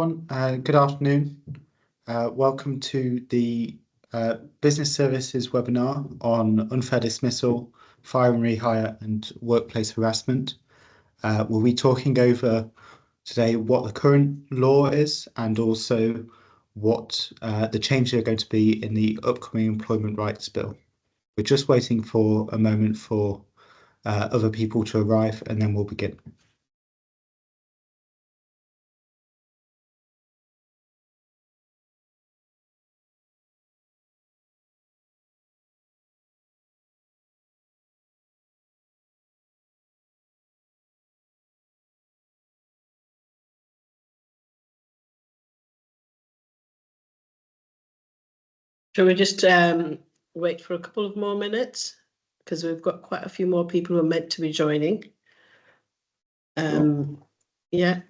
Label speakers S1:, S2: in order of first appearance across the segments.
S1: everyone. Good afternoon. Welcome to the Business Services webinar on unfair dismissal, fire and rehire, and workplace harassment. We'll be talking over today what the current law is and also what the changes are going to be in the upcoming Employment Rights Bill. We're just waiting for a moment for other people to arrive, and then we'll begin.
S2: Shall we just wait for a couple of more minutes? Because we've got quite a few more people who are meant to be joining. Yeah.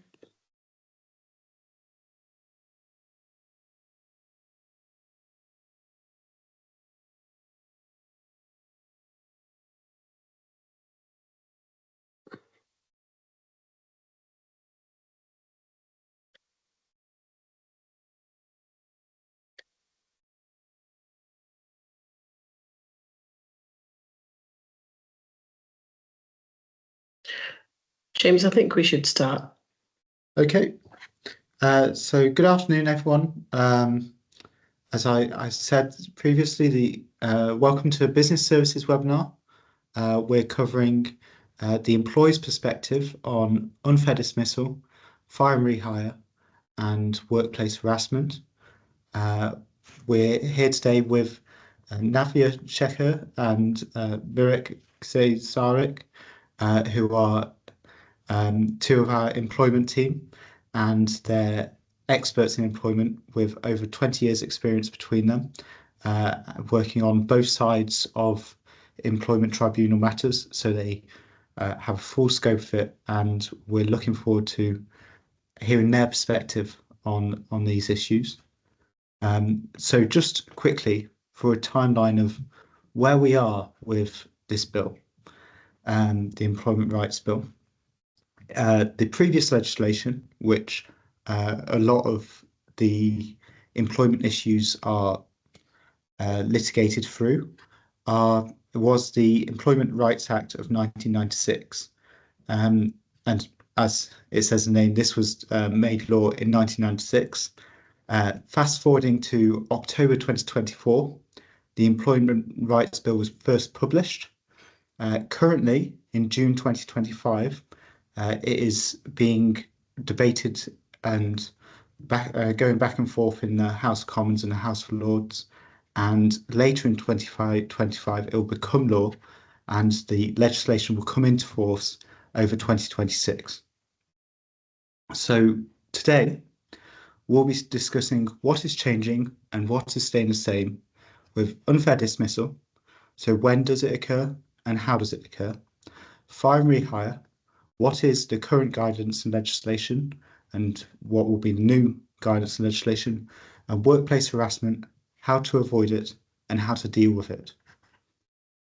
S2: James, I think we should start.
S1: Okay. So good afternoon, everyone. As I said previously, welcome to a Business Services webinar. We're covering the employee's perspective on unfair dismissal, fire and rehire, and workplace harassment. We're here today with Navia Shekhar and Mirek Sarik, who are two of our employment team, and they're experts in employment with over 20 years experience between them, working on both sides of employment tribunal matters. So they have a full scope of it, and we're looking forward to hearing their perspective on these issues. So just quickly, for a timeline of where we are with this bill, the Employment Rights Bill. The previous legislation, which a lot of the employment issues are litigated through, was the Employment Rights Act of 1996. And as it says in the name, this was made law in 1996. Fast forwarding to October 2024, the Employment Rights Bill was first published. Currently, in June 2025, it is being debated and going back and forth in the House of Commons and the House of Lords. And later in 2025, it will become law, and the legislation will come into force over 2026. So today, we'll be discussing what is changing and what is staying the same with unfair dismissal. So when does it occur and how does it occur? Fire and rehire. What is the current guidance and legislation, and what will be the new guidance and legislation? And workplace harassment, how to avoid it and how to deal with it.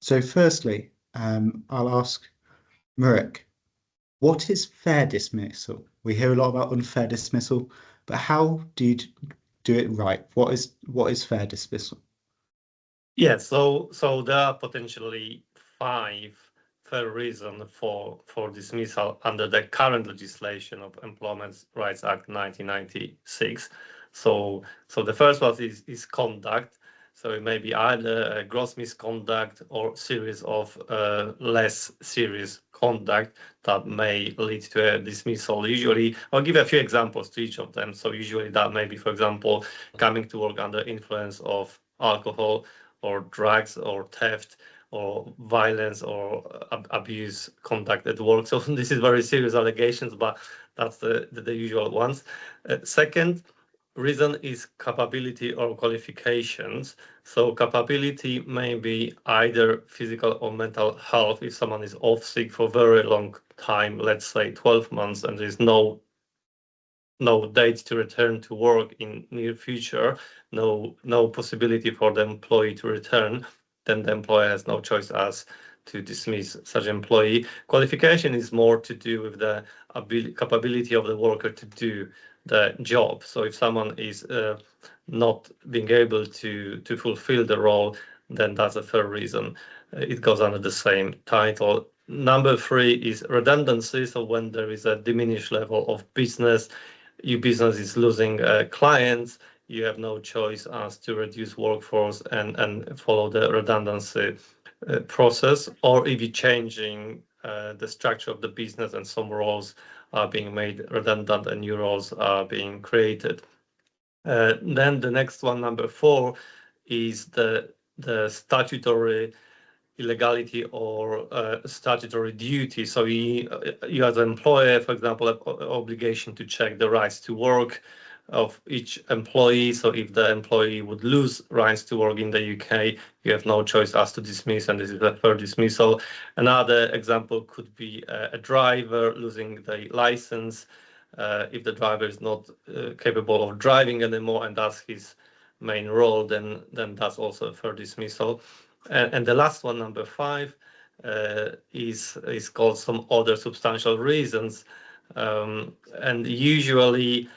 S1: So firstly, I'll ask Mirek, what is fair dismissal? We hear a lot about unfair dismissal, but how do you do it right? What is fair dismissal?
S3: Yeah, so there are potentially 5 fair reasons for dismissal under the current legislation of Employment Rights Act 1996. So the first one is conduct. So it may be either a gross misconduct or series of less serious conduct that may lead to a dismissal. Usually, I'll give a few examples to each of them. So usually that may be, for example, coming to work under influence of alcohol or drugs or theft or violence or abuse conduct at work. So this is very serious allegations, but that's the usual ones. Second reason is capability or qualifications. So capability may be either physical or mental health. If someone is off sick for a very long time, let's say 12 months, and there's no date to return to work in near future, no possibility for the employee to return, then the employer has no choice as to dismiss such employee. Qualification is more to do with the capability of the worker to do the job. So if someone is not being able to fulfill the role, then that's a fair reason. It goes under the same title. Number 3 is redundancy. So when there is a diminished level of business, your business is losing clients, you have no choice as to reduce workforce and follow the redundancy process, or if you're changing the structure of the business and some roles are being made redundant and new roles are being created. Then the next one, number 4, is the statutory illegality or statutory duty. So you as an employer, for example, have obligation to check the rights to work of each employee. So if the employee would lose rights to work in the UK, you have no choice as to dismiss, and this is a fair dismissal. Another example could be a driver losing the license. If the driver is not capable of driving anymore and that's his main role, then that's also a fair dismissal. And the last one, number 5, is called some other substantial reasons. And usually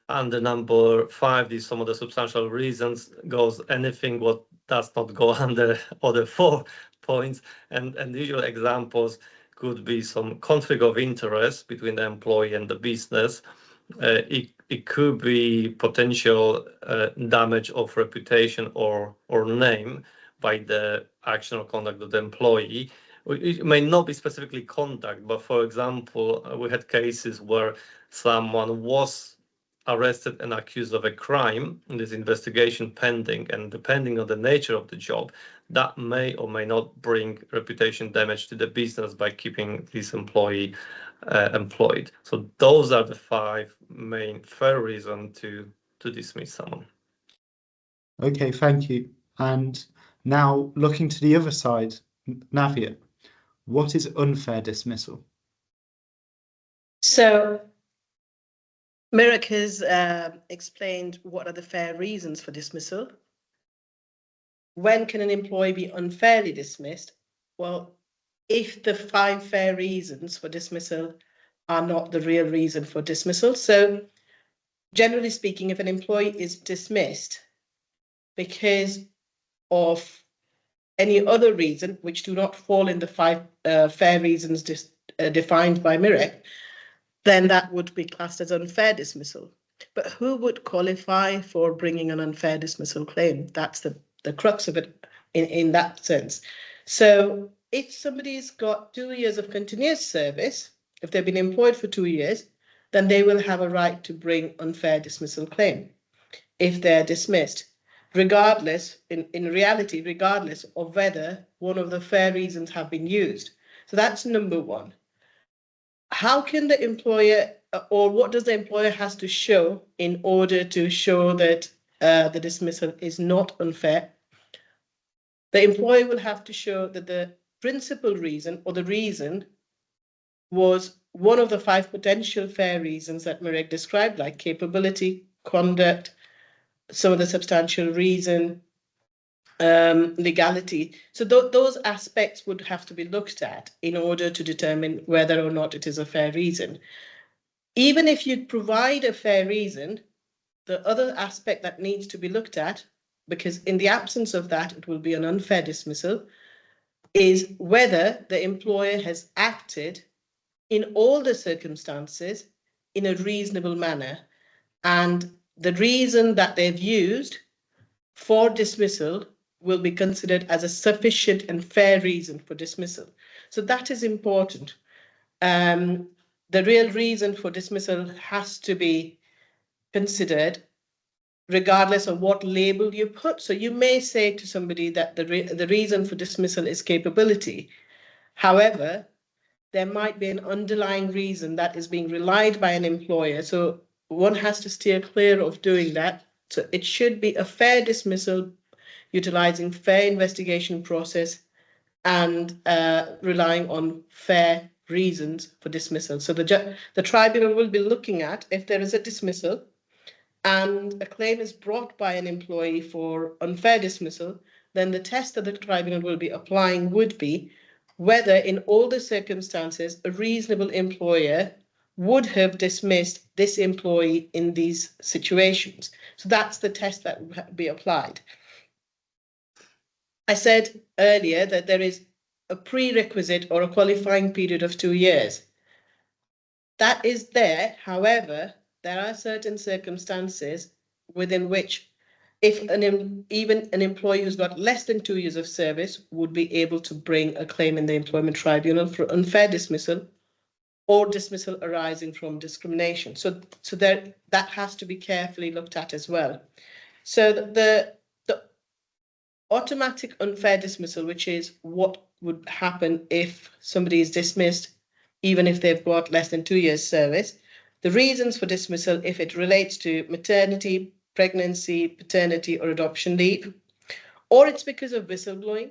S3: under number 5, these some of the substantial reasons goes anything what does not go under other 4 points. And the usual examples could be some conflict of interest between the employee and the business. It could be potential damage of reputation or name by the action or conduct of the employee. It may not be specifically conduct, but for example, we had cases where someone was arrested and accused of a crime, and there's investigation pending, and depending on the nature of the job, that may or may not bring reputation damage to the business by keeping this employee employed. So those are the 5 main fair reasons to dismiss someone.
S1: Okay, thank you. And now looking to the other side, Navia, what is unfair dismissal?
S2: So Mirek has explained what are the fair reasons for dismissal. When can an employee be unfairly dismissed? Well, if the 5 fair reasons for dismissal are not the real reason for dismissal. So generally speaking, if an employee is dismissed because of any other reason which do not fall in the 5 fair reasons defined by Mirek, then that would be classed as unfair dismissal. But who would qualify for bringing an unfair dismissal claim? That's the crux of it in that sense. So if somebody's got 2 years of continuous service, if they've been employed for 2 years, then they will have a right to bring unfair dismissal claim if they're dismissed, regardless, in reality, regardless of whether one of the fair reasons have been used. So that's number 1. How can the employer, or what does the employer has to show in order to show that the dismissal is not unfair? The employer will have to show that the principal reason or the reason was one of the 5 potential fair reasons that Mirek described, like capability, conduct, some of the substantial reason, legality. So those aspects would have to be looked at in order to determine whether or not it is a fair reason. Even if you provide a fair reason, the other aspect that needs to be looked at, because in the absence of that, it will be an unfair dismissal, is whether the employer has acted in all the circumstances in a reasonable manner. And the reason that they've used for dismissal will be considered as a sufficient and fair reason for dismissal. So that is important. The real reason for dismissal has to be considered regardless of what label you put. So you may say to somebody that the reason for dismissal is capability. However, there might be an underlying reason that is being relied by an employer. So one has to steer clear of doing that. So it should be a fair dismissal, utilizing fair investigation process and relying on fair reasons for dismissal. So the tribunal will be looking at if there is a dismissal and a claim is brought by an employee for unfair dismissal, then the test that the tribunal will be applying would be whether in all the circumstances a reasonable employer would have dismissed this employee in these situations. So that's the test that would be applied. I said earlier that there is a prerequisite or a qualifying period of 2 years. That is there. However, there are certain circumstances within which if even an employee who's got less than 2 years of service would be able to bring a claim in the employment tribunal for unfair dismissal or dismissal arising from discrimination. So that has to be carefully looked at as well. So the automatic unfair dismissal, which is what would happen if somebody is dismissed, even if they've got less than 2 years service. The reasons for dismissal, if it relates to maternity, pregnancy, paternity, or adoption leave, or it's because of whistleblowing.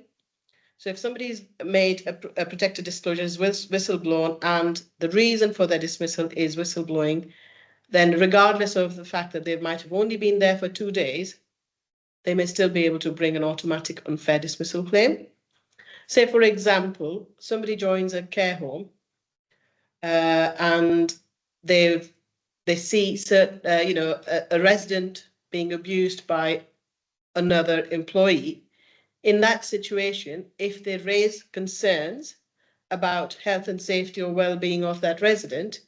S2: So if somebody's made a protected disclosure is whistleblown and the reason for their dismissal is whistleblowing, then regardless of the fact that they might have only been there for 2 days, they may still be able to bring an automatic unfair dismissal claim. Say, for example, somebody joins a care home and they see a resident being abused by another employee. In that situation, if they raise concerns about health and safety or well-being of that resident,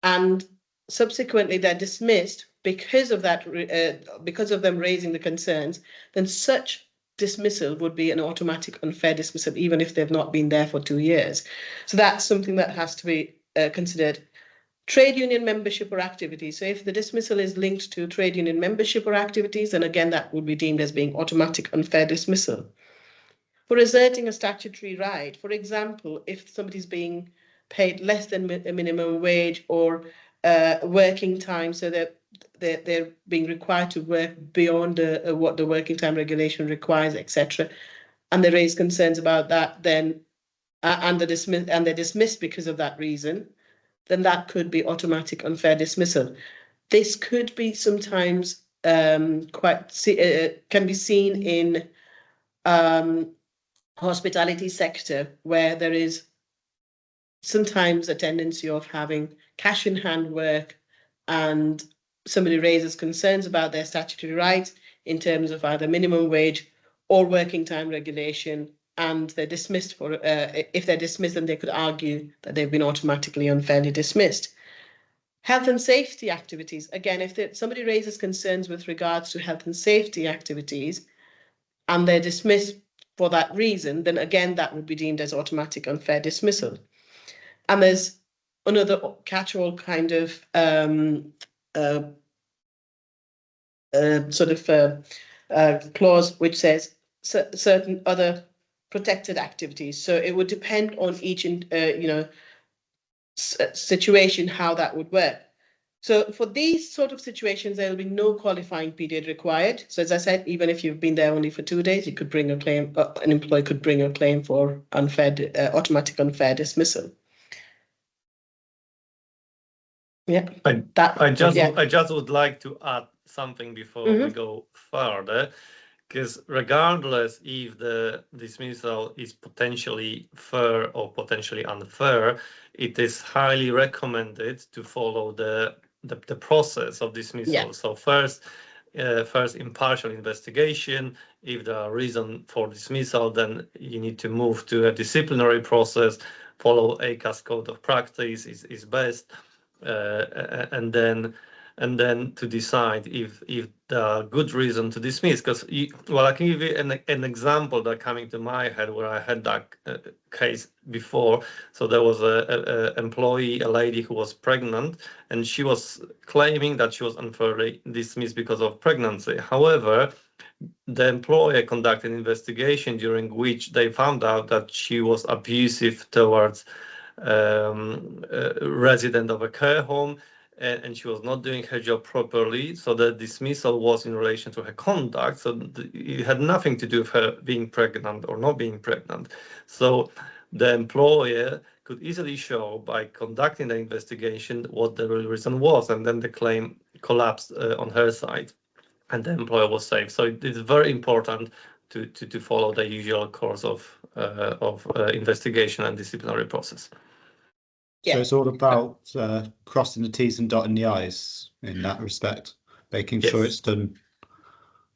S2: and subsequently they're dismissed because of that, because of them raising the concerns, then such dismissal would be an automatic unfair dismissal, even if they've not been there for 2 years. So that's something that has to be considered. Trade union membership or activities. So if the dismissal is linked to trade union membership or activities, then again, that would be deemed as being automatic unfair dismissal. For asserting a statutory right, for example, if somebody's being paid less than a minimum wage or working time, so that they're being required to work beyond what the working time regulation requires, etc., and they raise concerns about that, then and they're dismissed because of that reason, then that could be automatic unfair dismissal. This could be sometimes can be seen in hospitality sector, where there is sometimes a tendency of having cash in hand work and somebody raises concerns about their statutory rights in terms of either minimum wage or working time regulation, and they're dismissed for, if they're dismissed, then they could argue that they've been automatically unfairly dismissed. Health and safety activities. Again, if somebody raises concerns with regards to health and safety activities and they're dismissed for that reason, then again, that would be deemed as automatic unfair dismissal. And there's another catch-all kind of clause which says certain other protected activities. So it would depend on each situation how that would work. So for these sort of situations, there will be no qualifying period required. So as I said, even if you've been there only for 2 days, you could bring a claim. An employee could bring a claim for automatic unfair dismissal. Yeah.
S3: I just would like to add something before we go further, because regardless if the dismissal is potentially fair or potentially unfair, it is highly recommended to follow the process of dismissal.
S2: Yeah.
S3: So first impartial investigation. If there are reasons for dismissal, then you need to move to a disciplinary process. Follow ACAS code of practice is best, and then to decide if there are good reason to dismiss. Because I can give you an example that coming to my head where I had that case before. So there was a employee, a lady who was pregnant, and she was claiming that she was unfairly dismissed because of pregnancy. However, the employer conducted an investigation during which they found out that she was abusive towards resident of a care home, and she was not doing her job properly. So the dismissal was in relation to her conduct. So it had nothing to do with her being pregnant or not being pregnant. So the employer could easily show by conducting the investigation what the real reason was, and then the claim collapsed on her side, and the employer was safe. So it is very important to follow the usual course of investigation and disciplinary process.
S1: So
S2: Yeah.
S1: it's all about crossing the T's and dotting the I's in that respect, making sure
S3: Yes.
S1: it's done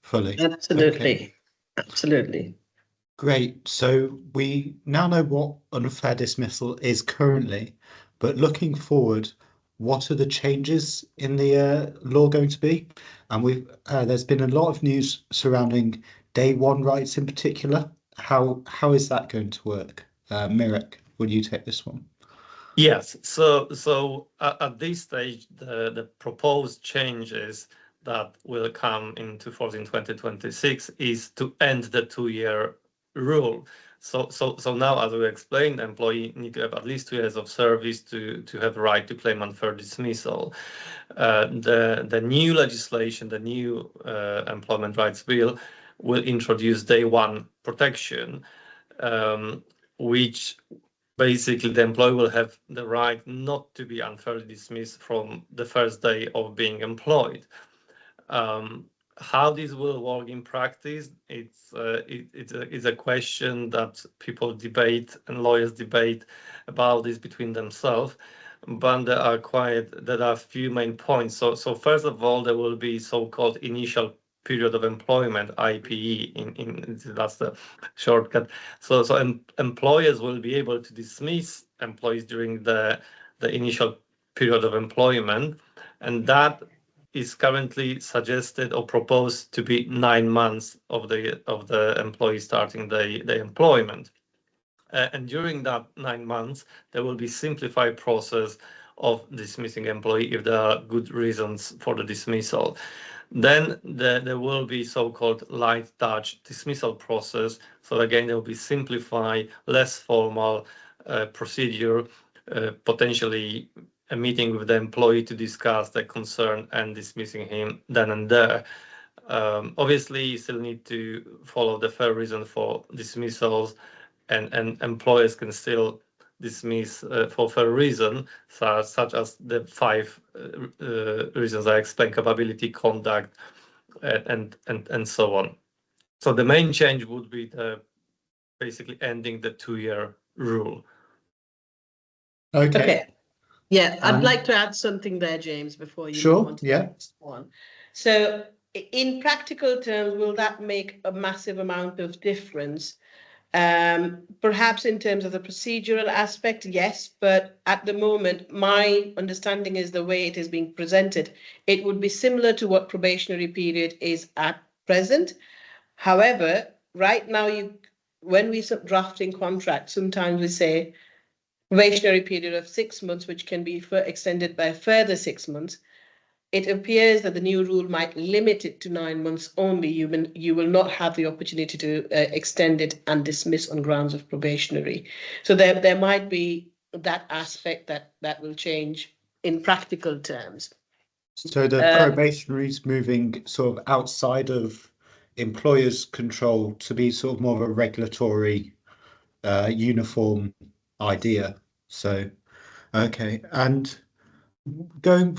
S1: fully. Okay,
S2: Absolutely. Absolutely.
S1: great. So we now know what unfair dismissal is currently, but looking forward, what are the changes in the law going to be? And there's been a lot of news surrounding day one rights in particular. How is that going to work? Mirek, will you take this one?
S3: Yes. So at this stage, the proposed changes that will come into force in 2026 is to end the 2-year rule. So now, as we explained, the employee need to have at least 2 years of service to have right to claim unfair dismissal. The new legislation, the new employment rights bill, will introduce day one protection, which basically the employee will have the right not to be unfairly dismissed from the first day of being employed. How this will work in practice, it's a question that people debate and lawyers debate about this between themselves. But there are a few main points. So first of all, there will be so-called initial period of employment, IPE, that's the shortcut. So employers will be able to dismiss employees during the initial period of employment, and that is currently suggested or proposed to be 9 months of the employee starting the employment. And during that 9 months, there will be simplified process of dismissing employee if there are good reasons for the dismissal. Then there will be so-called light touch dismissal process. So again, there will be simplified, less formal procedure, potentially a meeting with the employee to discuss the concern and dismissing him then and there. Obviously, you still need to follow the fair reason for dismissals, and employers can still dismiss for fair reason, such as the 5 reasons I explained: capability, conduct, and so on. So the main change would be basically ending the 2-year rule.
S1: Okay.
S2: Yeah, I'd like to add something there, James, before you
S1: Sure,
S2: move on to
S1: yeah.
S2: the next one. So in practical terms, will that make a massive amount of difference? Perhaps in terms of the procedural aspect, yes, but at the moment, my understanding is the way it is being presented, it would be similar to what probationary period is at present. However, right now, when we drafting contracts, sometimes we say probationary period of 6 months, which can be extended by a further 6 months. It appears that the new rule might limit it to 9 months only. You will not have the opportunity to extend it and dismiss on grounds of probationary. So there might be that aspect that will change in practical terms.
S1: So the probationary is moving sort of outside of employers' control to be sort of more of a regulatory, uniform idea. So, okay. And going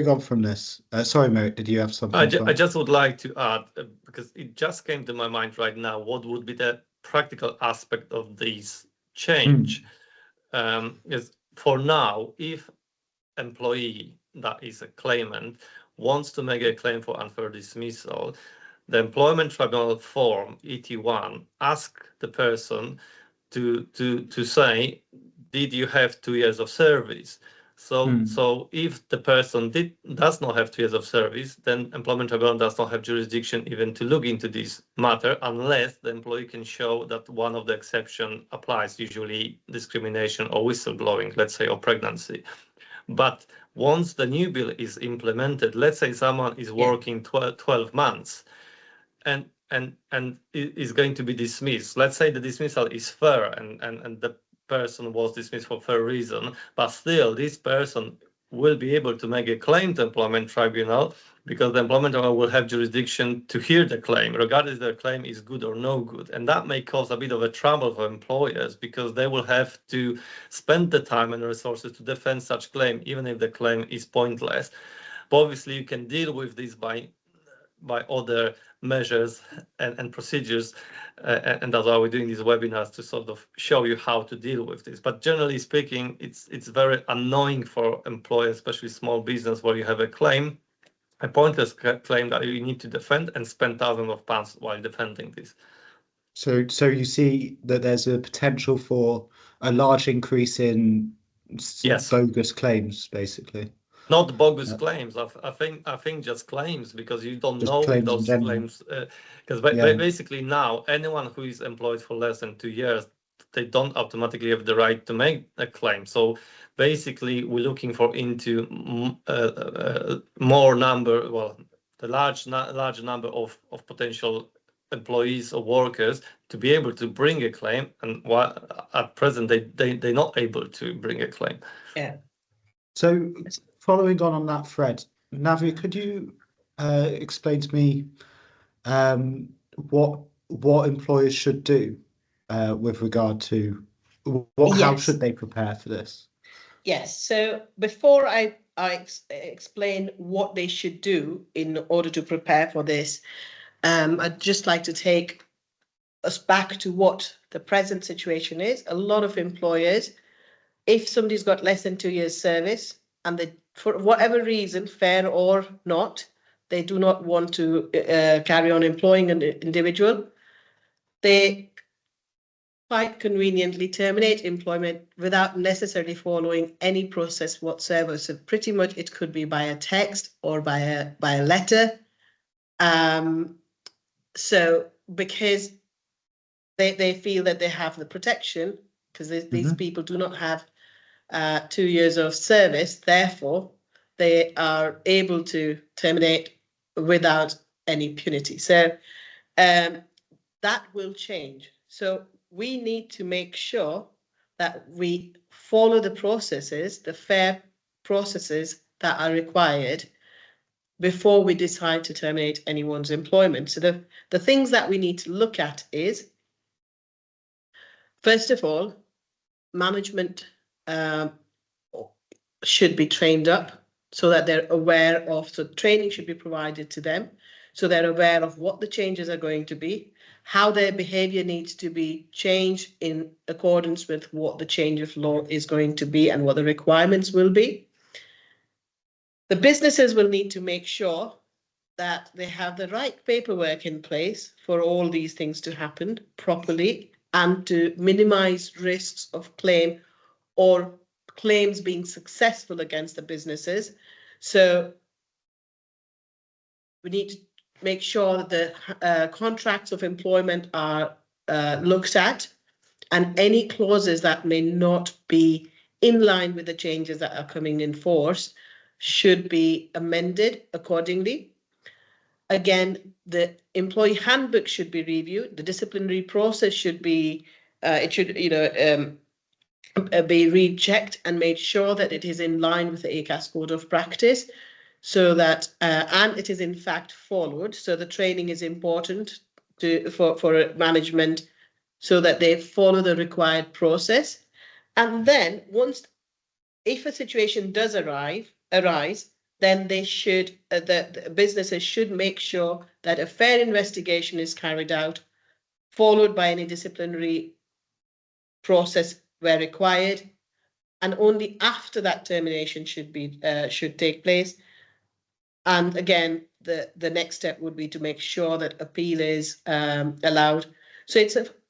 S1: on from this, sorry, Merrick, did you have something to
S3: I
S1: add?
S3: just would like to add, because it just came to my mind right now, what would be the practical aspect of this change? Is for now, if employee that is a claimant wants to make a claim for unfair dismissal, the employment tribunal form ET1 asks the person to say, did you have 2 years of service? So if the person does not have 2 years of service, then employment tribunal does not have jurisdiction even to look into this matter, unless the employee can show that one of the exception applies, usually discrimination or whistleblowing, let's say, or pregnancy. But once the new bill is implemented, let's say someone is working 12 months and is going to be dismissed. Let's say the dismissal is fair and the person was dismissed for fair reason, but still this person will be able to make a claim to employment tribunal, because the employment tribunal will have jurisdiction to hear the claim, regardless if the claim is good or no good. And that may cause a bit of a trouble for employers, because they will have to spend the time and resources to defend such claim, even if the claim is pointless. But obviously you can deal with this by by other measures and procedures, and that's why we're doing these webinars to sort of show you how to deal with this. But generally speaking, it's very annoying for employers, especially small business, where you have a claim, a pointless claim that you need to defend and spend thousands of pounds while defending this.
S1: So you see that there's a potential for a large increase in
S3: Yes.
S1: bogus claims, basically.
S3: Not bogus claims. I think just claims, because you don't
S1: Just
S3: know if
S1: claims in
S3: those
S1: general.
S3: claims. Because
S1: Yeah.
S3: basically now anyone who is employed for less than 2 years, they don't automatically have the right to make a claim. So basically, we're looking for into more number. Well, the large number of potential employees or workers to be able to bring a claim, and at present they're not able to bring a claim.
S2: Yeah.
S1: So following on that thread, Navi, could you explain to me what employers should do with regard to how
S2: Yes.
S1: should they prepare for this?
S2: Yes. So before I explain what they should do in order to prepare for this, I'd just like to take us back to what the present situation is. A lot of employers, if somebody's got less than 2 years service and they, for whatever reason, fair or not, they do not want to carry on employing an individual, they quite conveniently terminate employment without necessarily following any process whatsoever. So pretty much it could be by a text or by a letter. So because they feel that they have the protection, because these people do not have 2 years of service, therefore they are able to terminate without any punity. So that will change. So we need to make sure that we follow the processes, the fair processes that are required before we decide to terminate anyone's employment. So the things that we need to look at is, first of all, management should be trained up so that they're aware of, so training should be provided to them, so they're aware of what the changes are going to be, how their behavior needs to be changed in accordance with what the change of law is going to be and what the requirements will be. The businesses will need to make sure that they have the right paperwork in place for all these things to happen properly and to minimize risks of claim or claims being successful against the businesses. So we need to make sure that the contracts of employment are looked at, and any clauses that may not be in line with the changes that are coming in force should be amended accordingly. Again, the employee handbook should be reviewed. The disciplinary process should be, be rechecked and made sure that it is in line with the ACAS code of practice, so that and it is in fact followed. So the training is important for management, so that they follow the required process. And then if a situation does arise, then they should the businesses should make sure that a fair investigation is carried out, followed by any disciplinary process where required, and only after that termination should take place. And again, the next step would be to make sure that appeal is allowed. So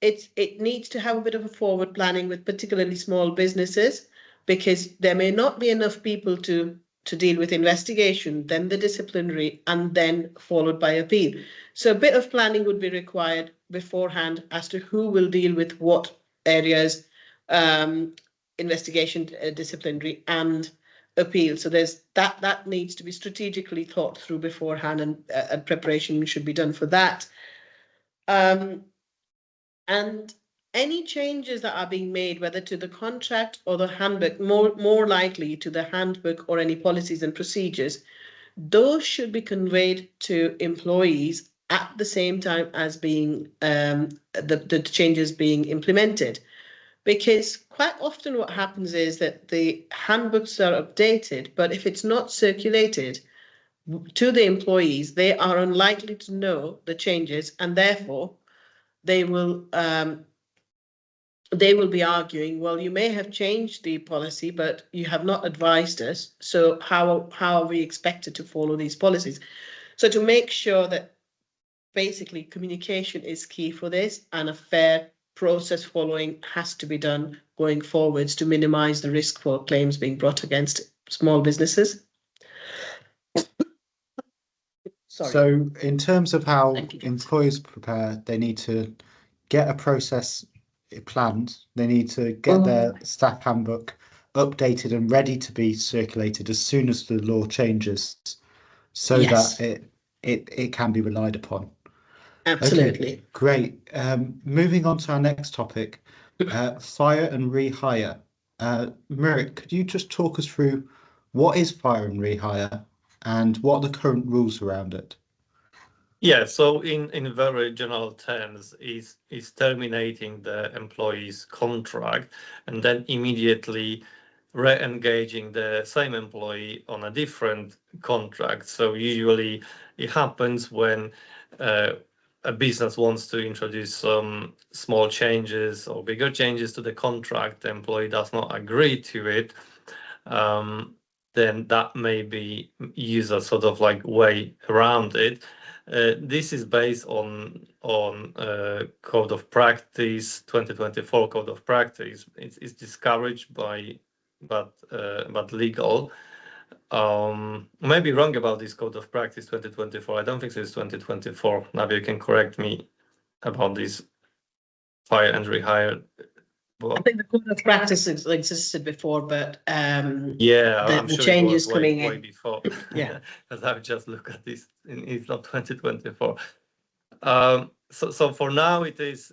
S2: it needs to have a bit of a forward planning with particularly small businesses, because there may not be enough people to deal with investigation, then the disciplinary, and then followed by appeal. So a bit of planning would be required beforehand as to who will deal with what areas, investigation, disciplinary, and appeal. So there's that needs to be strategically thought through beforehand, and preparation should be done for that. And any changes that are being made, whether to the contract or the handbook, more likely to the handbook or any policies and procedures, those should be conveyed to employees at the same time as being the changes being implemented. Because quite often what happens is that the handbooks are updated, but if it's not circulated, to the employees, they are unlikely to know the changes, and therefore they will be arguing, well, you may have changed the policy, but you have not advised us. So how are we expected to follow these policies? So to make sure that basically communication is key for this, and a fair process following has to be done going forwards to minimize the risk for claims being brought against small businesses. Sorry.
S1: So in terms of how
S2: Thank you,
S1: employers prepare, they need to get a process planned. They need to get their staff handbook updated and ready to be circulated as soon as the law changes, so
S2: Yes.
S1: that it can be relied upon.
S2: Absolutely.
S1: Okay, great. Moving on to our next topic, fire and rehire. Mirik, could you just talk us through what is fire and rehire and what are the current rules around it?
S3: Yeah, so in very general terms, is terminating the employee's contract and then immediately re-engaging the same employee on a different contract. So usually it happens when a business wants to introduce some small changes or bigger changes to the contract, the employee does not agree to it, then that may be used as sort of like way around it. This is based on Code of Practice 2024 Code of Practice. It's discouraged but legal. Maybe wrong about this Code of Practice 2024. I don't think it's 2024. Maybe you can correct me about this fire and rehire.
S2: I think the Code of Practice existed before, but
S3: yeah, I'm
S2: the
S3: sure
S2: changes
S3: it was
S2: coming
S3: way
S2: in
S3: before.
S2: Yeah.
S3: Because I've just looked at this, it's not 2024. So for now it is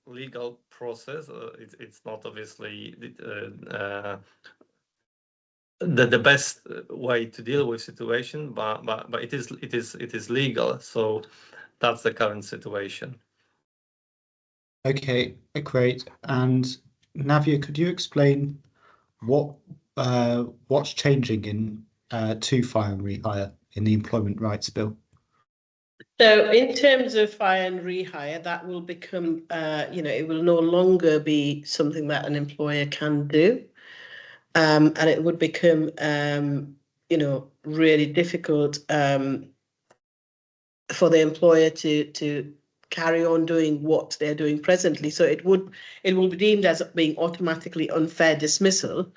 S3: legal process. It's not obviously the best way to deal with situation, but it is legal. So that's the current situation.
S1: Okay, great. And Navia, could you explain what's changing in to fire and rehire in the Employment Rights Bill?
S2: So in terms of fire and rehire, that will become, it will no longer be something that an employer can do. And it would become, really difficult for the employer to carry on doing what they're doing presently. So it will be deemed as being automatically unfair dismissal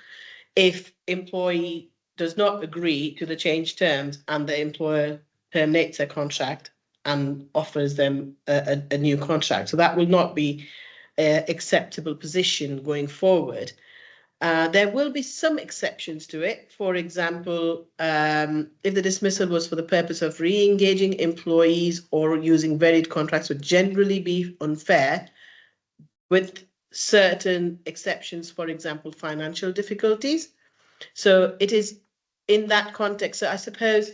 S2: if employee does not agree to the change terms and the employer terminates their contract and offers them a new contract. So that will not be an acceptable position going forward. There will be some exceptions to it. For example, if the dismissal was for the purpose of re-engaging employees or using varied contracts, would generally be unfair, with certain exceptions, for example, financial difficulties. So it is in that context. So I suppose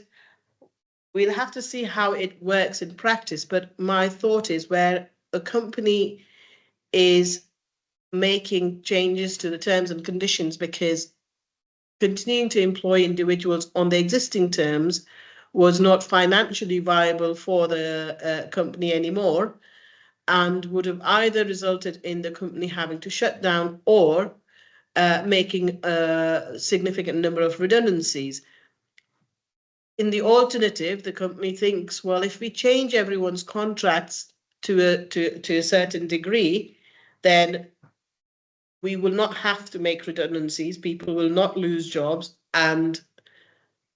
S2: we'll have to see how it works in practice. But my thought is, where a company is making changes to the terms and conditions because continuing to employ individuals on the existing terms was not financially viable for the company anymore, and would have either resulted in the company having to shut down or making a significant number of redundancies. In the alternative, the company thinks, well, if we change everyone's contracts to a certain degree, then we will not have to make redundancies. People will not lose jobs, and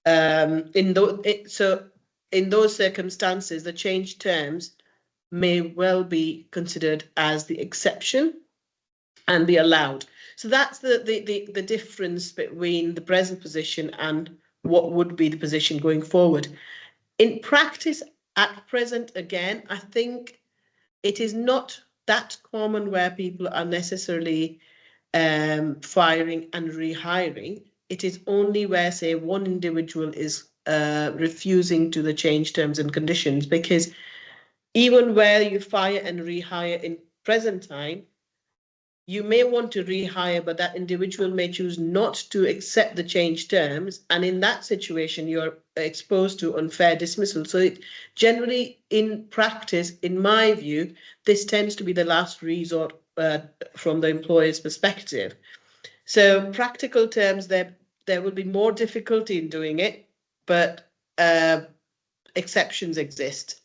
S2: in those circumstances, the change terms may well be considered as the exception and be allowed. So that's the difference between the present position and what would be the position going forward. In practice, at present, again, I think it is not that common where people are necessarily firing and rehiring. It is only where, say, one individual is refusing to the change terms and conditions, because even where you fire and rehire in present time, you may want to rehire, but that individual may choose not to accept the change terms. And in that situation, you're exposed to unfair dismissal. So it generally, in practice, in my view, this tends to be the last resort from the employer's perspective. So practical terms, there will be more difficulty in doing it, but exceptions exist.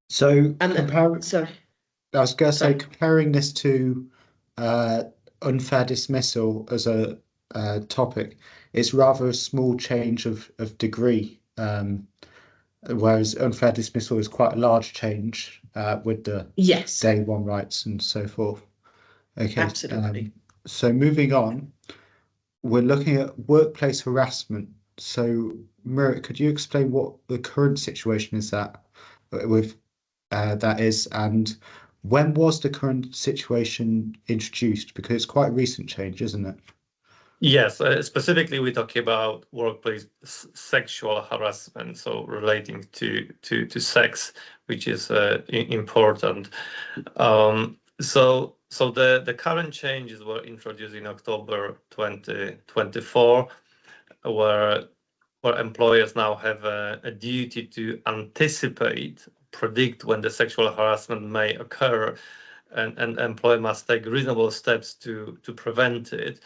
S1: So
S2: And sorry.
S1: I was going to say,
S2: Sorry.
S1: comparing this to unfair dismissal as a topic, it's rather a small change of degree, whereas unfair dismissal is quite a large change with the
S2: Yes,
S1: day one rights and so forth. Okay,
S2: absolutely.
S1: so moving on, we're looking at workplace harassment. So, Murat, could you explain what the current situation is that with that is, and when was the current situation introduced? Because it's quite a recent change, isn't it?
S3: Yes, specifically we're talking about workplace sexual harassment, so relating to sex, which is important. So the current changes were introduced in October 2024, where employers now have a duty to anticipate, predict when the sexual harassment may occur, and employer must take reasonable steps to prevent it.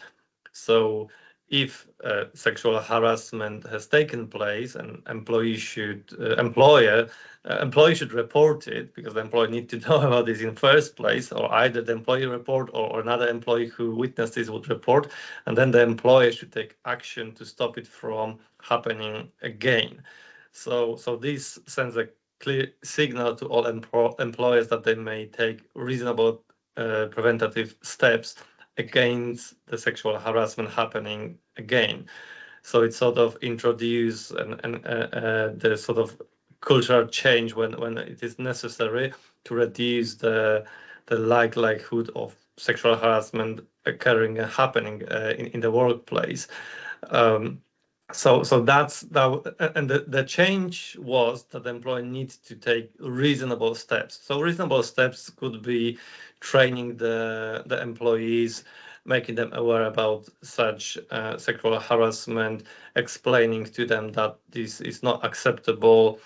S3: So if sexual harassment has taken place, and employee should report it, because the employee need to know about this in first place, or either the employee report or another employee who witnessed this would report, and then the employer should take action to stop it from happening again. So this sends a clear signal to all employers that they may take reasonable preventative steps against the sexual harassment happening again. So it sort of introduce the sort of cultural change when it is necessary to reduce the likelihood of sexual harassment occurring and happening in the workplace. So that's that, and the change was that the employer needs to take reasonable steps. So reasonable steps could be training the employees, making them aware about such sexual harassment, explaining to them that this is not acceptable.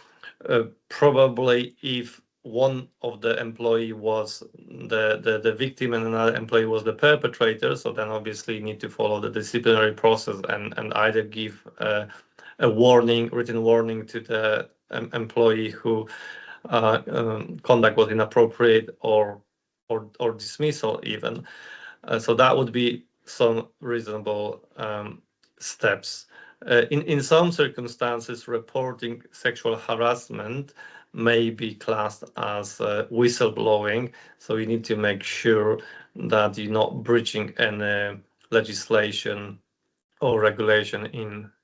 S3: Probably if one of the employee was the victim and another employee was the perpetrator, so then obviously you need to follow the disciplinary process and either give a written warning to the employee who conduct was inappropriate, or dismissal even. So that would be some reasonable steps. In some circumstances, reporting sexual harassment may be classed as whistleblowing. So you need to make sure that you're not breaching any legislation or regulation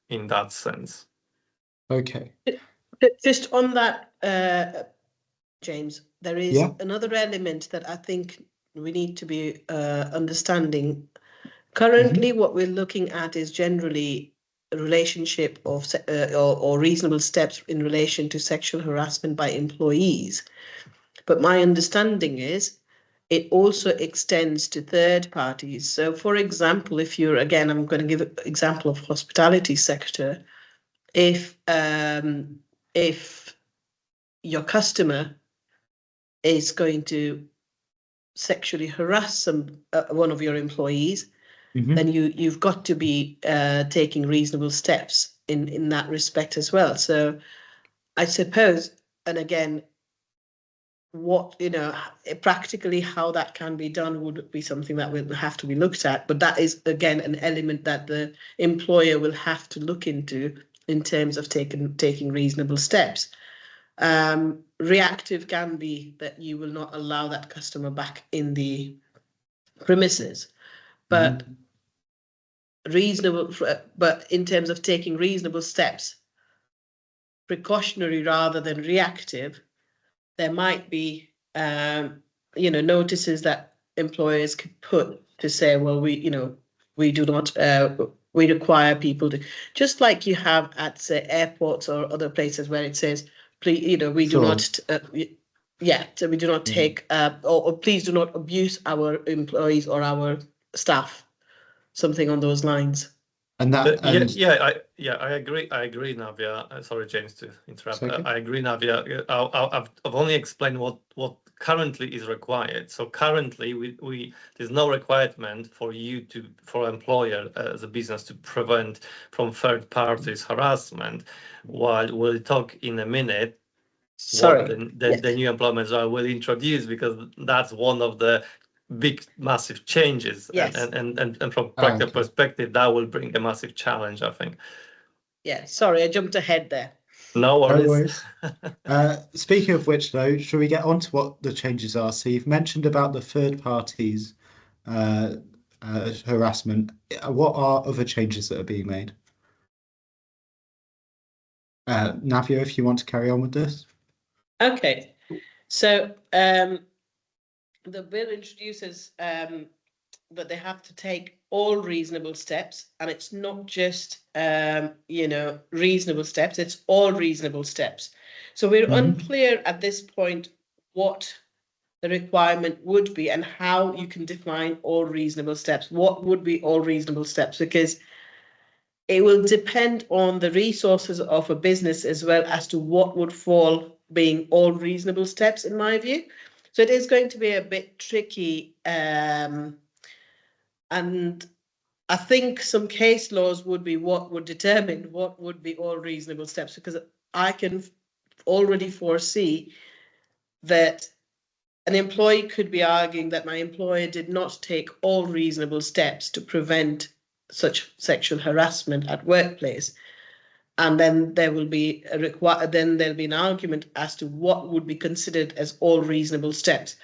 S3: in that sense.
S1: Okay.
S2: Just on that, James, there is another element that I think we need to be understanding. Currently, what we're looking at is generally a relationship of or reasonable steps in relation to sexual harassment by employees. But my understanding is it also extends to third parties. So, for example, if you're, again, I'm going to give an example of hospitality sector. If your customer is going to sexually harass one of your employees, then you've got to be taking reasonable steps in that respect as well. So I suppose, and again, what, practically how that can be done would be something that will have to be looked at. But that is, again, an element that the employer will have to look into in terms of taking reasonable steps. Reactive can be that you will not allow that customer back in the premises, but but in terms of taking reasonable steps, precautionary rather than reactive, there might be notices that employers could put to say, well, we do not we require people to, just like you have at, say, airports or other places where it says, please, we do not Yeah, so we do not take, or please do not abuse our employees or our staff, something on those lines.
S1: And that,
S3: I agree, Navia. Sorry, James, to interrupt.
S1: Okay.
S3: I agree, Navia. I've only explained what currently is required. So currently, there's no requirement for employer as a business to prevent from third parties harassment. While we'll talk in a minute
S2: Sorry.
S3: what the new employments I will introduce, because that's one of the big massive changes.
S2: Yes.
S3: And from practical perspective, that will bring a massive challenge, I think.
S2: Yeah, sorry, I jumped ahead there.
S3: No worries.
S1: Speaking of which, though, shall we get on to what the changes are? So you've mentioned about the third parties harassment. What are other changes that are being made? Navia, if you want to carry on with this.
S2: Okay, so the bill introduces that they have to take all reasonable steps, and it's not just reasonable steps, it's all reasonable steps. So we're unclear at this point what the requirement would be and how you can define all reasonable steps. What would be all reasonable steps? Because it will depend on the resources of a business as well as to what would fall being all reasonable steps, in my view. So it is going to be a bit tricky. And I think some case laws would be what would determine what would be all reasonable steps, because I can already foresee that an employee could be arguing that my employer did not take all reasonable steps to prevent such sexual harassment at workplace. And then there will be then there'll be an argument as to what would be considered as all reasonable steps.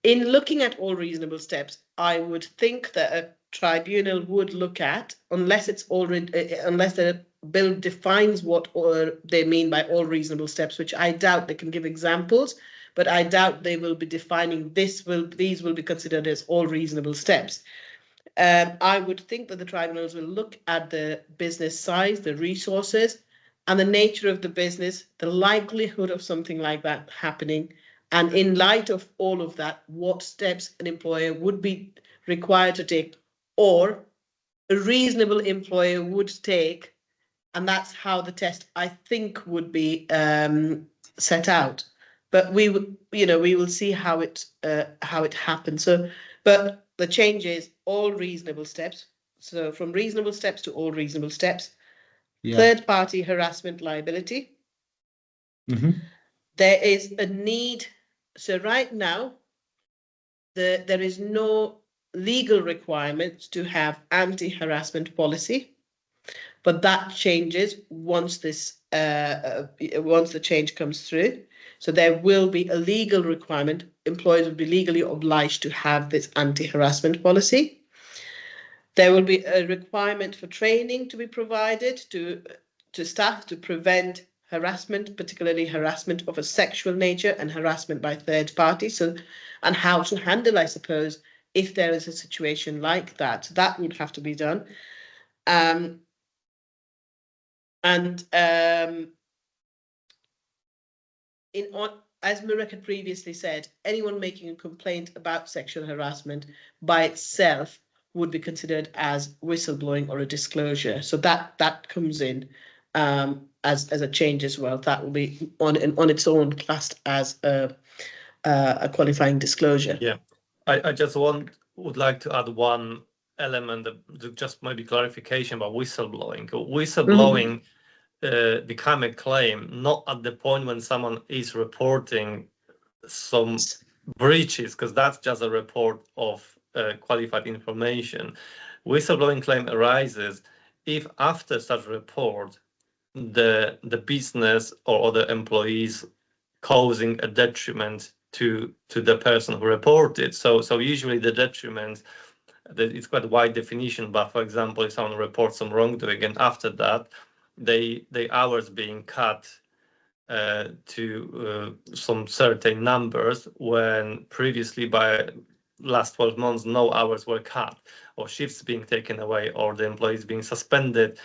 S2: In looking at all reasonable steps, I would think that a tribunal would look at, unless the bill defines what they mean by all reasonable steps, which I doubt they can give examples, but I doubt they will be defining these will be considered as all reasonable steps. I would think that the tribunals will look at the business size, the resources, and the nature of the business, the likelihood of something like that happening. And in light of all of that, what steps an employer would be required to take, or a reasonable employer would take. And that's how the test, I think, would be set out. But we will see how it happens. So, but the change is all reasonable steps. So from reasonable steps to all reasonable steps. Yeah. Third party harassment liability. There is a need. So right now, there is no legal requirement to have anti-harassment policy, but that changes once once the change comes through. So there will be a legal requirement. Employers will be legally obliged to have this anti-harassment policy. There will be a requirement for training to be provided to staff to prevent harassment, particularly harassment of a sexual nature and harassment by third parties. So, and how to handle, I suppose, if there is a situation like that. So that would have to be done. As Mirek had previously said, anyone making a complaint about sexual harassment by itself would be considered as whistleblowing or a disclosure. So that comes in as a change as well. That will be on its own classed as a qualifying disclosure.
S3: Yeah, I just would like to add one element, just maybe clarification about whistleblowing. Whistleblowing become a claim not at the point when someone is reporting some breaches, because that's just a report of qualified information. Whistleblowing claim arises if after such report the business or other employees causing a detriment to the person who reported. So usually the detriment, it's quite a wide definition, but for example, if someone reports some wrongdoing and after that they hours being cut to some certain numbers, when previously by last 12 months no hours were cut, or shifts being taken away, or the employees being suspended,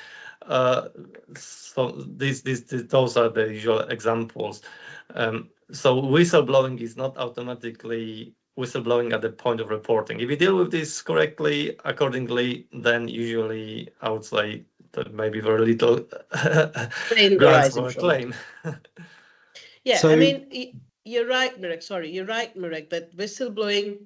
S3: So those are the usual examples. So whistleblowing is not automatically whistleblowing at the point of reporting. If you deal with this correctly, accordingly, then usually I would say that maybe very little
S2: Claim
S3: grounds
S2: arising
S3: for a
S2: from it.
S3: claim.
S2: Yeah,
S1: So-
S2: I mean, you're right, Mirek. Sorry, you're right, Mirek, that whistleblowing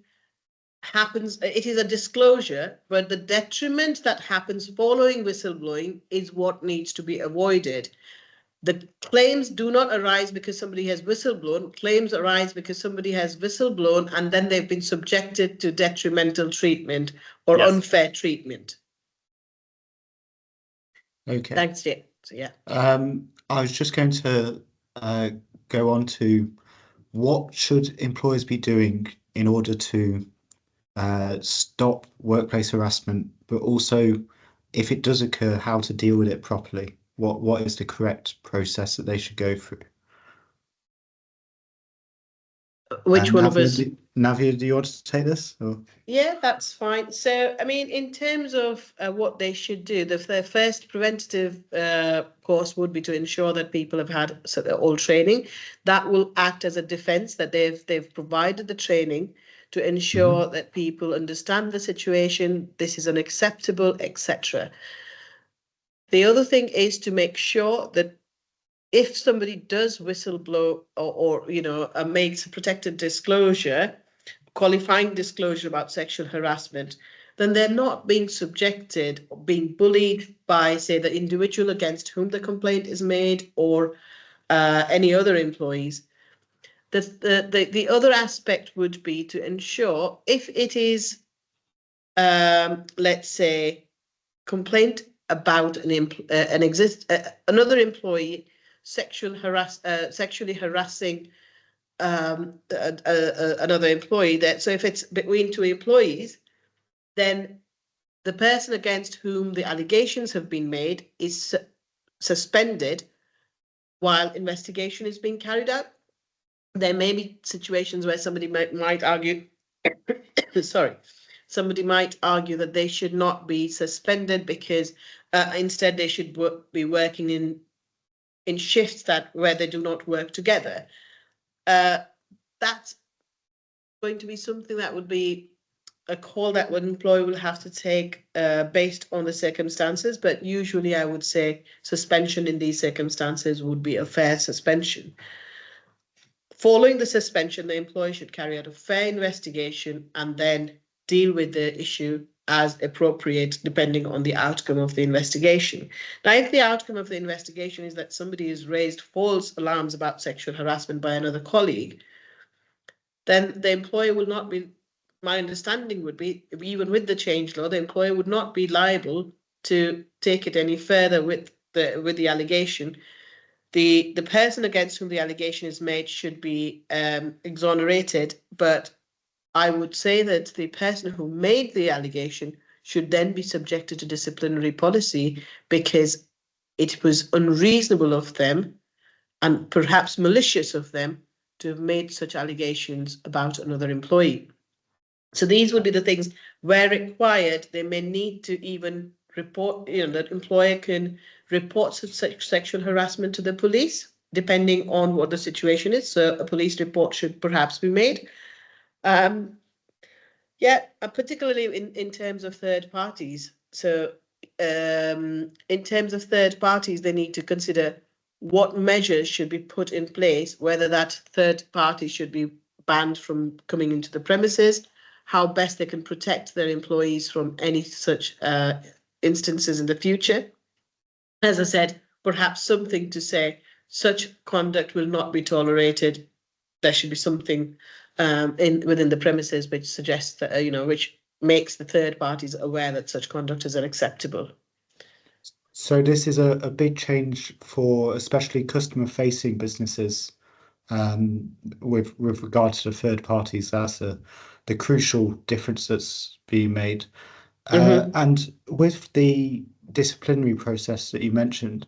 S2: happens, it is a disclosure, but the detriment that happens following whistleblowing is what needs to be avoided. The claims do not arise because somebody has whistleblown. Claims arise because somebody has whistleblown and then they've been subjected to detrimental treatment or
S3: Yes.
S2: unfair treatment.
S1: Okay.
S2: Thanks, Jay. So, yeah.
S1: I was just going to go on to what should employers be doing in order to stop workplace harassment, but also if it does occur, how to deal with it properly. What is the correct process that they should go through?
S2: Which one of us?
S1: Navia, do you want to take this? Or?
S2: Yeah, that's fine. So, I mean, in terms of what they should do, their first preventative course would be to ensure that people have had all training. That will act as a defense, that they've provided the training to ensure that people understand the situation, this is unacceptable, etc. The other thing is to make sure that if somebody does whistleblow or makes a protected disclosure, qualifying disclosure about sexual harassment, then they're not being subjected or being bullied by, say, the individual against whom the complaint is made or any other employees. The other aspect would be to ensure if it is, let's say, complaint about another employee sexually harassing another employee, that so if it's between two employees, then the person against whom the allegations have been made is suspended while investigation is being carried out. There may be situations where somebody might argue somebody might argue that they should not be suspended because instead they should be working in shifts where they do not work together. That's going to be something that would be a call that one employer will have to take based on the circumstances, but usually I would say suspension in these circumstances would be a fair suspension. Following the suspension, the employer should carry out a fair investigation and then deal with the issue as appropriate, depending on the outcome of the investigation. Now, if the outcome of the investigation is that somebody has raised false alarms about sexual harassment by another colleague, then the employer will not be, my understanding would be, even with the change law, the employer would not be liable to take it any further with the allegation. The person against whom the allegation is made should be exonerated, but I would say that the person who made the allegation should then be subjected to disciplinary policy because it was unreasonable of them and perhaps malicious of them to have made such allegations about another employee. So these would be the things where required, they may need to even report, that employer can report such sexual harassment to the police, depending on what the situation is. So a police report should perhaps be made. Particularly in terms of third parties. So in terms of third parties, they need to consider what measures should be put in place, whether that third party should be banned from coming into the premises, how best they can protect their employees from any such instances in the future. As I said, perhaps something to say, such conduct will not be tolerated. There should be something within the premises which suggests that, which makes the third parties aware that such conduct is unacceptable.
S1: So this is a big change for especially customer-facing businesses with regard to the third parties. That's the crucial difference that's being made. And with the disciplinary process that you mentioned,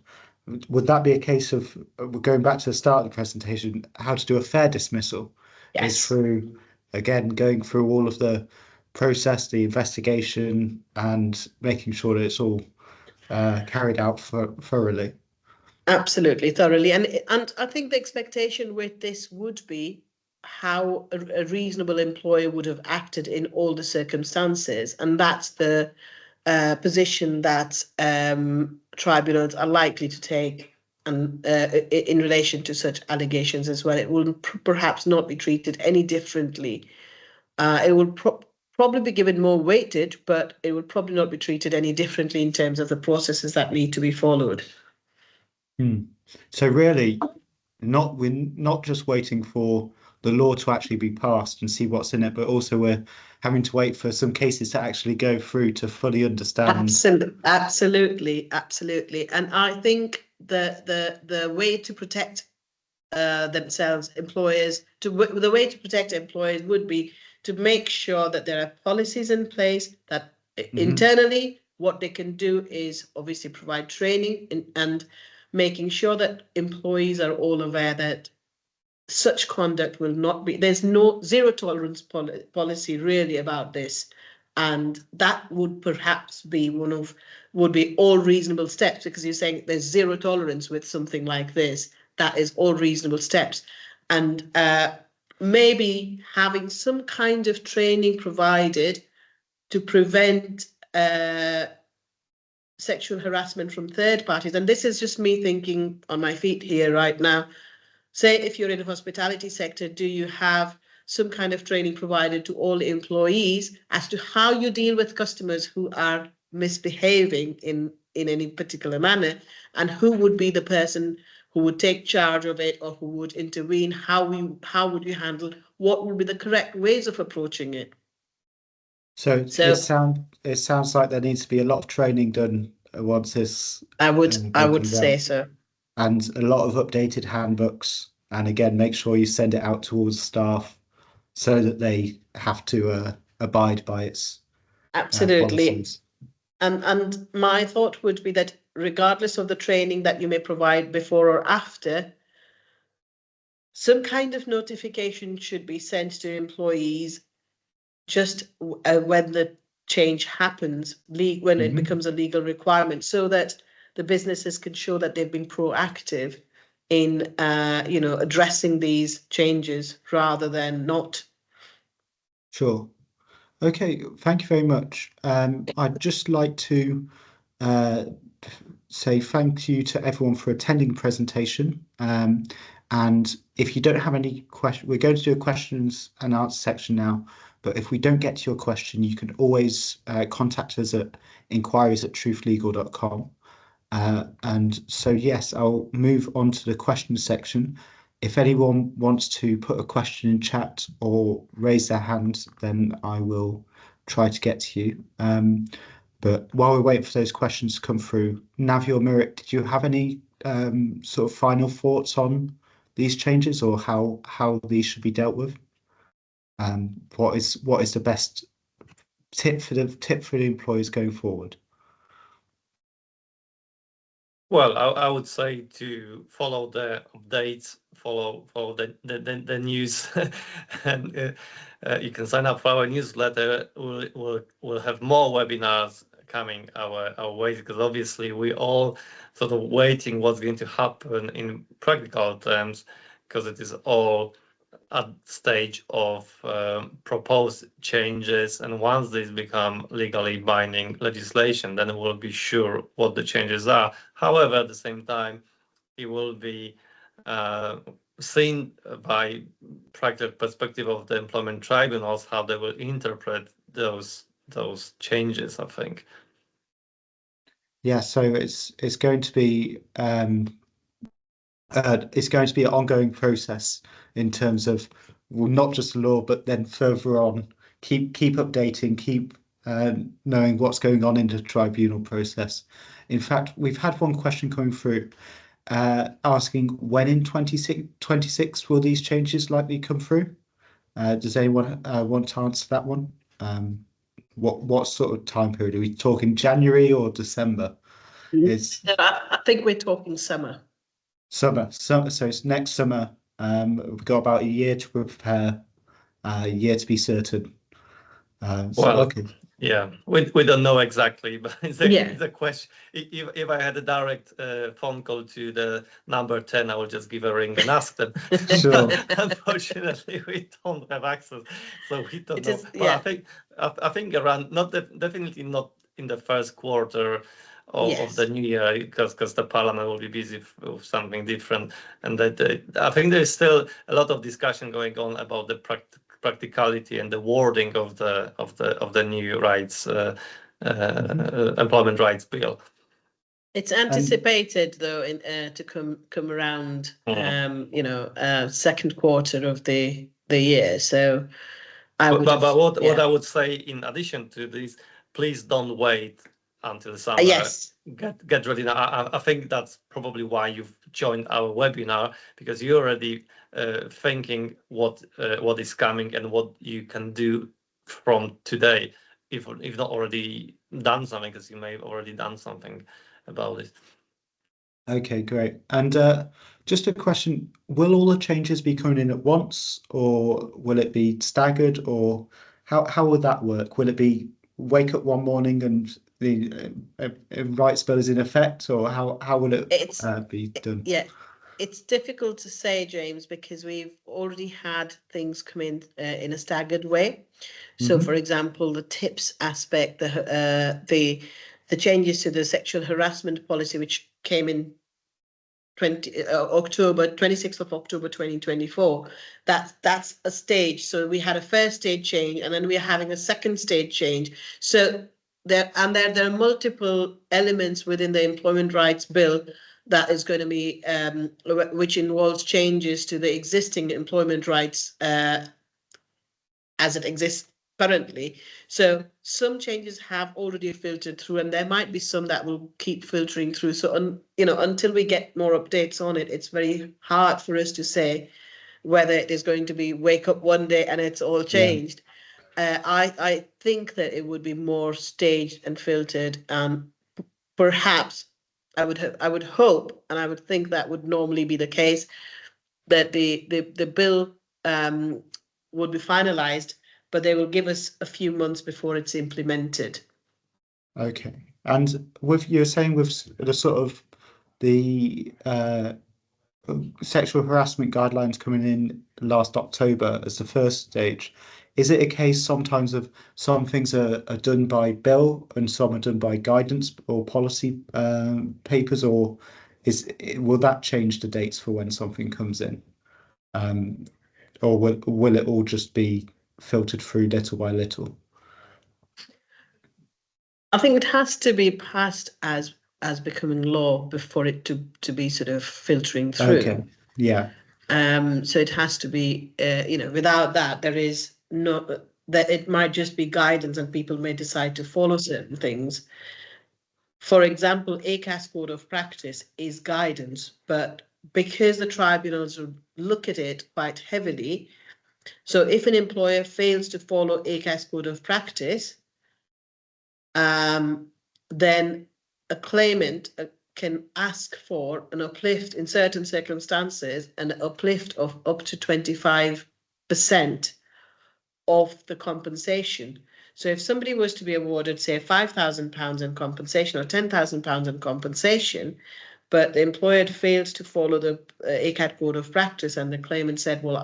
S1: would that be a case of going back to the start of the presentation, how to do a fair dismissal?
S2: Yes.
S1: Is through, again, going through all of the process, the investigation, and making sure that it's all carried out thoroughly.
S2: Absolutely, thoroughly. And I think the expectation with this would be how a reasonable employer would have acted in all the circumstances. And that's the position that tribunals are likely to take and in relation to such allegations as well. It will perhaps not be treated any differently. It will probably be given more weightage, but it will probably not be treated any differently in terms of the processes that need to be followed.
S1: So really, we're not just waiting for the law to actually be passed and see what's in it, but also we're having to wait for some cases to actually go through to fully understand.
S2: Absolutely. And I think the way to protect themselves, employers, the way to protect employers would be to make sure that there are policies in place that internally what they can do is obviously provide training and making sure that employees are all aware that such conduct will not be, there's no zero tolerance policy really about this. And that would perhaps be would be all reasonable steps, because you're saying there's zero tolerance with something like this. That is all reasonable steps. And maybe having some kind of training provided to prevent sexual harassment from third parties. And this is just me thinking on my feet here right now. Say if you're in the hospitality sector, do you have some kind of training provided to all employees as to how you deal with customers who are misbehaving in any particular manner, and who would be the person who would take charge of it or who would intervene? How would you handle? What would be the correct ways of approaching it?
S1: So it sounds like there needs to be a lot of training done once this.
S2: I would say
S1: out.
S2: so.
S1: And a lot of updated handbooks. And again, make sure you send it out to all the staff so that they have to abide by its
S2: absolutely
S1: policies.
S2: And my thought would be that regardless of the training that you may provide before or after, some kind of notification should be sent to employees just when the change happens, when it becomes a legal requirement, so that the businesses can show that they've been proactive in addressing these changes rather than not.
S1: Sure. Okay, thank you very much. I'd just like to say thank you to everyone for attending the presentation. And if you don't have any questions, we're going to do a questions and answer section now. But if we don't get to your question, you can always contact us at enquiries@truthlegal.com. And so, yes, I'll move on to the questions section. If anyone wants to put a question in chat or raise their hand, then I will try to get to you. But while we're waiting for those questions to come through, Navi or Mirik, did you have any sort of final thoughts on these changes or how these should be dealt with? What is the best tip for the employers going forward?
S3: Well, I would say to follow the updates, follow the news, and you can sign up for our newsletter. We'll have more webinars coming our way, because obviously we all sort of waiting what's going to happen in practical terms, because it is all at stage of proposed changes, and once these become legally binding legislation, then we'll be sure what the changes are. However, at the same time, it will be seen by practical perspective of the employment tribunals how they will interpret those changes, I think.
S1: Yeah, so it's going to be an ongoing process in terms of, well, not just the law, but then further on, keep updating, keep knowing what's going on in the tribunal process. In fact, we've had one question coming through asking when in 2026 will these changes likely come through? Does anyone want to answer that one? What sort of time period? Are we talking January or December?
S2: I think we're talking summer.
S1: Summer. So it's next summer. We've got about a year to prepare, a year to be certain.
S3: Well,
S1: okay.
S3: Yeah, we don't know exactly, but it's
S2: Yeah.
S3: it's a question. If I had a direct phone call to the number 10, I will just give a ring and ask them.
S1: Sure.
S3: Unfortunately, we don't have access, so we don't
S2: It
S3: know.
S2: is,
S3: But
S2: yeah.
S3: I think around, not definitely not in the first quarter of the
S2: Yes.
S3: new year, because the parliament will be busy with something different, and that I think there's still a lot of discussion going on about the practicality and the wording of the new rights employment rights bill.
S2: It's anticipated though to come around second quarter of the year. So I would
S3: But what
S2: yeah.
S3: I would say in addition to this, please don't wait until summer.
S2: Yes.
S3: Get ready now. I think that's probably why you've joined our webinar, because you're already thinking what is coming and what you can do from today, if not already done something, because you may have already done something about it.
S1: Okay, great. And just a question, will all the changes be coming in at once, or will it be staggered, or how will that work? Will it be wake up one morning and the rights bill is in effect, or how will it be done?
S2: Yeah, it's difficult to say, James, because we've already had things come in a staggered way. So, for example, the tips aspect, the changes to the sexual harassment policy, which came in 26th of October 2024, that's a stage. So we had a first stage change, and then we're having a second stage change. So there are multiple elements within the employment rights bill that is going to be which involves changes to the existing employment rights as it exists currently. So some changes have already filtered through, and there might be some that will keep filtering through. So, until we get more updates on it, it's very hard for us to say whether it is going to be wake up one day and it's all changed. I think that it would be more staged and filtered, and perhaps I would hope, and I would think that would normally be the case, that the bill would be finalized, but they will give us a few months before it's implemented.
S1: Okay. And you're saying with the sort of the sexual harassment guidelines coming in last October as the first stage, is it a case sometimes of some things are done by bill and some are done by guidance or policy papers, or will that change the dates for when something comes in? Or will it all just be filtered through little by little?
S2: I think it has to be passed as becoming law before it to be sort of filtering through.
S1: Okay. Yeah.
S2: So it has to be, without that, there is no, that it might just be guidance and people may decide to follow certain things. For example, ACAS code of practice is guidance, but because the tribunals look at it quite heavily, so if an employer fails to follow ACAS code of practice, then a claimant can ask for an uplift in certain circumstances, an uplift of up to 25% of the compensation. So if somebody was to be awarded, say, £5,000 in compensation or £10,000 in compensation, but the employer failed to follow the ACAT code of practice, and the claimant said, well,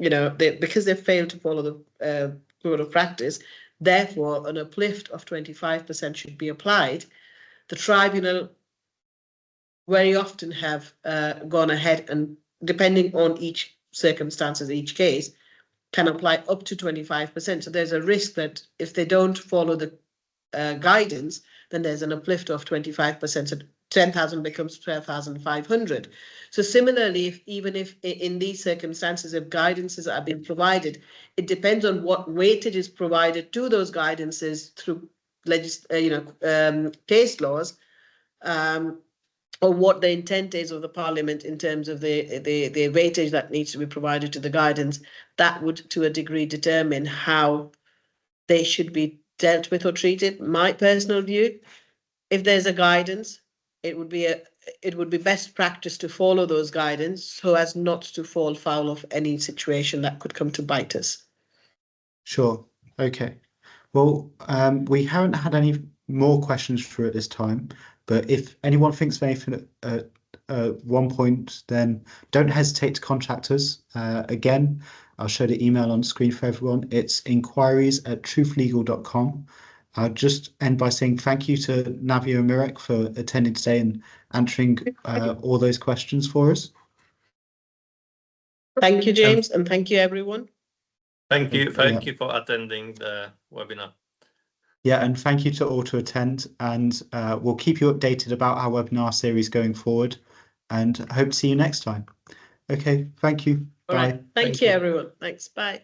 S2: because they failed to follow the code of practice, therefore an uplift of 25% should be applied, the tribunal very often have gone ahead and, depending on each circumstances, each case, can apply up to 25%. So there's a risk that if they don't follow the guidance, then there's an uplift of 25%. So 10,000 becomes 12,500. So similarly, even if in these circumstances, if guidances are being provided, it depends on what weightage is provided to those guidances through case laws, or what the intent is of the Parliament in terms of the weightage that needs to be provided to the guidance. That would, to a degree, determine how they should be dealt with or treated. My personal view, if there's a guidance, it would be best practice to follow those guidance so as not to fall foul of any situation that could come to bite us.
S1: Sure. Okay. Well, we haven't had any more questions through at this time, but if anyone thinks of anything at one point, then don't hesitate to contact us. Again, I'll show the email on screen for everyone. It's enquiries@truthlegal.com. I'll just end by saying thank you to Navia and Mirek for attending today and answering all those questions for us.
S2: Thank you, James, and thank you, everyone.
S3: Thank you.
S1: Yeah.
S3: Thank you for attending the webinar.
S1: Yeah, and thank you to all to attend, and we'll keep you updated about our webinar series going forward, and hope to see you next time. Okay, thank you.
S2: All
S1: Bye.
S2: right. Thank you, everyone. Thanks. Bye.